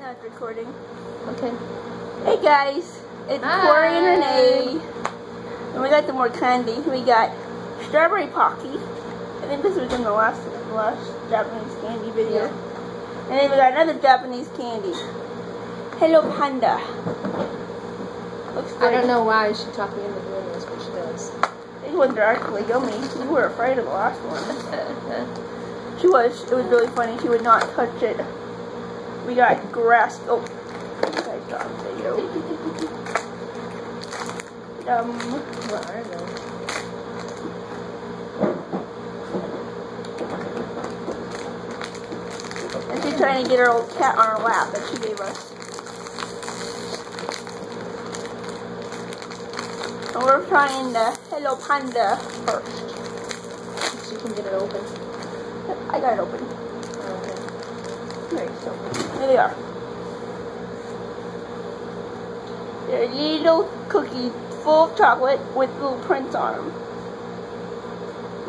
Now it's recording. Okay. Hey guys, it's Corey and Renee. And we got some more candy. We got strawberry pocky. I think this was in the last Japanese candy video. Yeah. And then we got another Japanese candy. Hello Panda. Looks good. I don't know why she talked me into doing this, but she does. These ones are actually yummy. You were afraid of the last one. She was. It was really funny. She would not touch it. We got grass. Oh, you guys got the video. What are those? And she's trying to get her old cat on her lap that she gave us. And we're trying the Hello Panda first. So you can get it open. I got it open. Okay. There you go. Here they are. They're little cookies full of chocolate with little prints on them.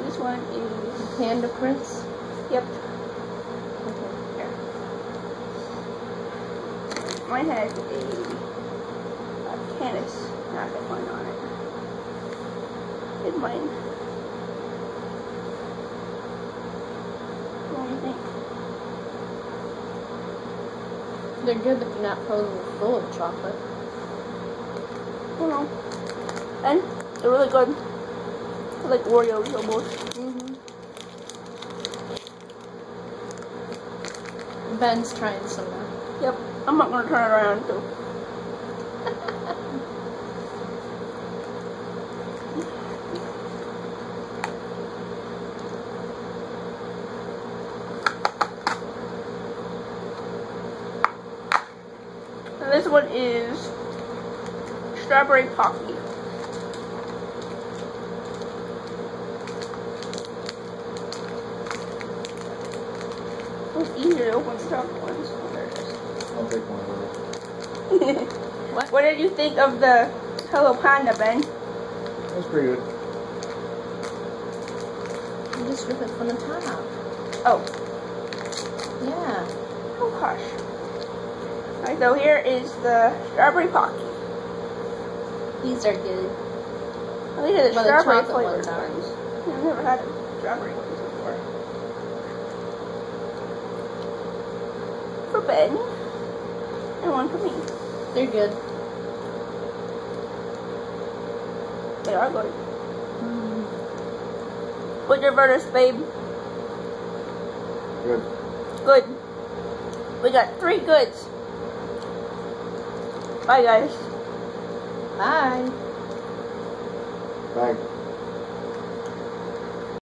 This one is Panda prints? Yep. Okay. Here. Mine has a Canis racket one on it. Here's mine. What do you think? They're good, but they're not totally full of chocolate. I don't know. And they're really good. They're like Oreos almost. Ben's trying some now. Yep. I'm not gonna turn it around so. And this one is strawberry pocky. It's easier to open the chocolate ones. Oh, there it is. I'll take one of those. What did you think of the Hello Panda, Ben? That's pretty good. You just rip it from the top. Oh. Yeah. Oh gosh. Alright, so here is the strawberry pocky. These are good. Oh, these are the Well, the strawberry chocolate flavored ones are. ones. I've never had the strawberry ones before. For Ben. And one for me. They're good. They are good. What's your verdict, babe? Good. Good. We got 3 goods. Bye, guys. Bye. Bye.